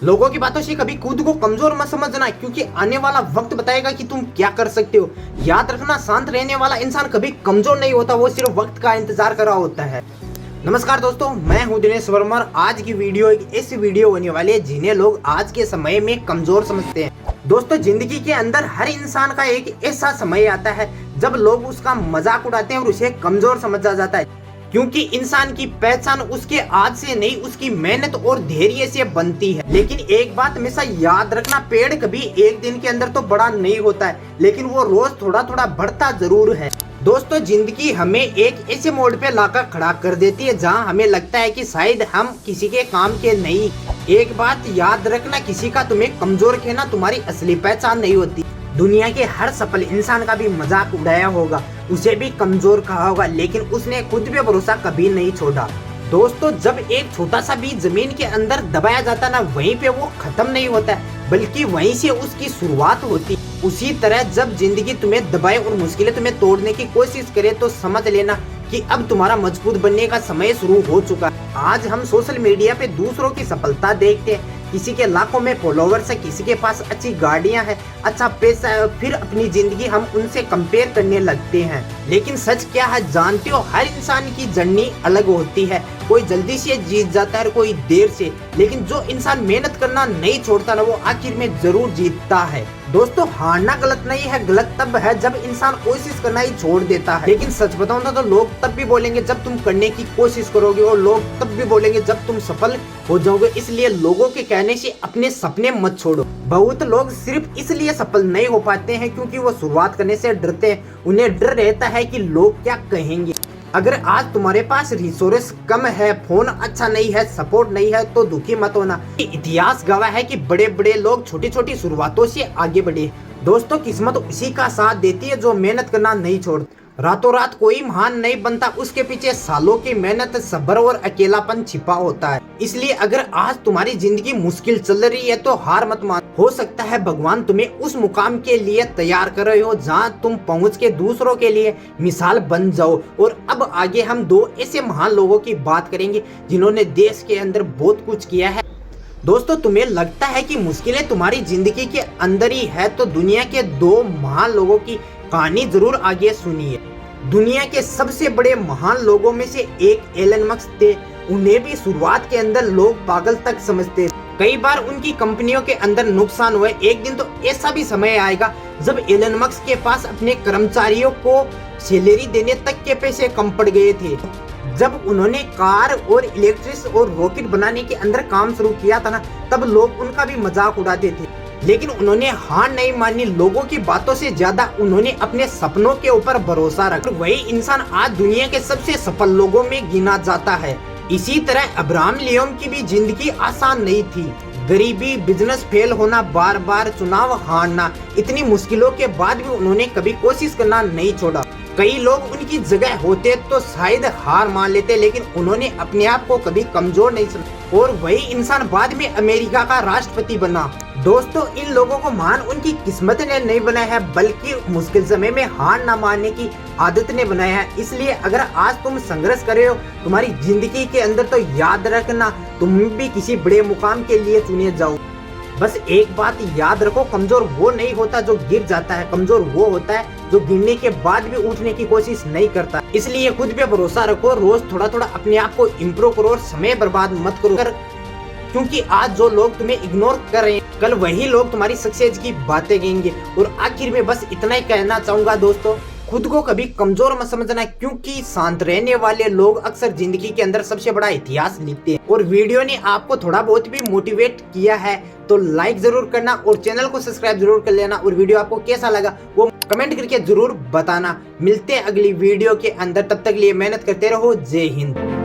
लोगों की बातों से कभी खुद को कमजोर मत समझना, क्योंकि आने वाला वक्त बताएगा कि तुम क्या कर सकते हो। याद रखना, शांत रहने वाला इंसान कभी कमजोर नहीं होता, वो सिर्फ वक्त का इंतजार कर रहा होता है। नमस्कार दोस्तों, मैं हूं दिनेश वर्मा। आज की वीडियो एक ऐसी वीडियो होने वाली है जिन्हें लोग आज के समय में कमजोर समझते हैं। दोस्तों, जिंदगी के अंदर हर इंसान का एक ऐसा समय आता है जब लोग उसका मजाक उड़ाते हैं और उसे कमजोर समझा जाता है, क्योंकि इंसान की पहचान उसके आज से नहीं, उसकी मेहनत और धैर्य से बनती है। लेकिन एक बात हमेशा याद रखना, पेड़ कभी एक दिन के अंदर तो बड़ा नहीं होता है, लेकिन वो रोज थोड़ा थोड़ा बढ़ता जरूर है। दोस्तों, जिंदगी हमें एक ऐसे मोड़ पे लाकर खड़ा कर देती है जहां हमें लगता है कि शायद हम किसी के काम के नहीं। एक बात याद रखना, किसी का तुम्हें कमजोर कहना तुम्हारी असली पहचान नहीं होती। दुनिया के हर सफल इंसान का भी मजाक उड़ाया होगा, उसे भी कमजोर कहा होगा, लेकिन उसने खुद पे भरोसा कभी नहीं छोड़ा। दोस्तों, जब एक छोटा सा बीज जमीन के अंदर दबाया जाता है ना, वहीं पे वो खत्म नहीं होता है, बल्कि वहीं से उसकी शुरुआत होती। उसी तरह जब जिंदगी तुम्हें दबाए और मुश्किलें तुम्हें तोड़ने की कोशिश करे, तो समझ लेना कि अब तुम्हारा मजबूत बनने का समय शुरू हो चुका है। आज हम सोशल मीडिया पे दूसरों की सफलता देखते हैं, किसी के लाखों में फॉलोवर्स है, किसी के पास अच्छी गाड़ियां हैं, अच्छा पैसा है, फिर अपनी जिंदगी हम उनसे कंपेयर करने लगते हैं। लेकिन सच क्या है जानते हो, हर इंसान की जर्नी अलग होती है। कोई जल्दी से जीत जाता है, कोई देर से, लेकिन जो इंसान मेहनत करना नहीं छोड़ता ना, वो आखिर में जरूर जीतता है। दोस्तों, हारना गलत नहीं है, गलत तब है जब इंसान कोशिश करना ही छोड़ देता है। लेकिन सच बताऊं ना, तो लोग तब भी बोलेंगे जब तुम करने की कोशिश करोगे, और लोग तब भी बोलेंगे जब तुम सफल हो जाओगे। इसलिए लोगों के कहने से अपने सपने मत छोड़ो। बहुत लोग सिर्फ इसलिए सफल नहीं हो पाते हैं क्योंकि वो शुरुआत करने से डरते हैं। उन्हें डर रहता है कि लोग क्या कहेंगे। अगर आज तुम्हारे पास रिसोर्स कम है, फोन अच्छा नहीं है, सपोर्ट नहीं है, तो दुखी मत होना। इतिहास गवाह है कि बड़े बड़े लोग छोटी छोटी शुरुआतों से आगे बढ़े। दोस्तों, किस्मत उसी का साथ देती है जो मेहनत करना नहीं छोड़ता। रातों रात कोई महान नहीं बनता, उसके पीछे सालों की मेहनत, सब्र और अकेलापन छिपा होता है। इसलिए अगर आज तुम्हारी जिंदगी मुश्किल चल रही है तो हार मत मान। हो सकता है भगवान तुम्हें उस मुकाम के लिए तैयार कर रहे हो जहां तुम पहुंच के दूसरों के लिए मिसाल बन जाओ। और अब आगे हम दो ऐसे महान लोगों की बात करेंगे जिन्होंने देश के अंदर बहुत कुछ किया है। दोस्तों, तुम्हें लगता है कि मुश्किलें तुम्हारी जिंदगी के अंदर ही है, तो दुनिया के दो महान लोगों की कहानी जरूर आगे सुनिए। दुनिया के सबसे बड़े महान लोगों में से एक एलन मस्क थे। उन्हें भी शुरुआत के अंदर लोग पागल तक समझते। कई बार उनकी कंपनियों के अंदर नुकसान हुए। एक दिन तो ऐसा भी समय आएगा जब एलन मस्क के पास अपने कर्मचारियों को सैलरी देने तक के पैसे कम पड़ गए थे। जब उन्होंने कार और इलेक्ट्रिक और रॉकेट बनाने के अंदर काम शुरू किया था ना, तब लोग उनका भी मजाक उड़ाते थे, लेकिन उन्होंने हार नहीं मानी। लोगों की बातों से ज्यादा उन्होंने अपने सपनों के ऊपर भरोसा रखा। वही इंसान आज दुनिया के सबसे सफल लोगों में गिना जाता है। इसी तरह अब्राहम लिंकन की भी जिंदगी आसान नहीं थी। गरीबी, बिजनेस फेल होना, बार बार चुनाव हारना, इतनी मुश्किलों के बाद भी उन्होंने कभी कोशिश करना नहीं छोड़ा। कई लोग उनकी जगह होते तो शायद हार मान लेते, लेकिन उन्होंने अपने आप को कभी कमजोर नहीं समझा, और वही इंसान बाद में अमेरिका का राष्ट्रपति बना। दोस्तों, इन लोगों को महान उनकी किस्मत ने नहीं बनाया है, बल्कि मुश्किल समय में हार न मानने की आदत ने बनाया है। इसलिए अगर आज तुम संघर्ष कर रहे हो तुम्हारी जिंदगी के अंदर, तो याद रखना तुम भी किसी बड़े मुकाम के लिए चुने जाओ। बस एक बात याद रखो, कमजोर वो नहीं होता जो गिर जाता है, कमजोर वो होता है जो गिरने के बाद भी उठने की कोशिश नहीं करता। इसलिए खुद पे भरोसा रखो, रोज थोड़ा थोड़ा अपने आप को इम्प्रूव करो और समय बर्बाद मत करो। क्योंकि आज जो लोग तुम्हें इग्नोर कर रहे हैं, कल वही लोग तुम्हारी सक्सेस की बातें कहेंगे। और आखिर में बस इतना ही कहना चाहूंगा दोस्तों, खुद को कभी कमजोर मत समझना, क्योंकि शांत रहने वाले लोग अक्सर जिंदगी के अंदर सबसे बड़ा इतिहास लिखते हैं। और वीडियो ने आपको थोड़ा बहुत भी मोटिवेट किया है तो लाइक जरूर करना और चैनल को सब्सक्राइब जरूर कर लेना। और वीडियो आपको कैसा लगा वो कमेंट करके जरूर बताना। मिलते हैं अगली वीडियो के अंदर, तब तक लिए मेहनत करते रहो। जय हिंद।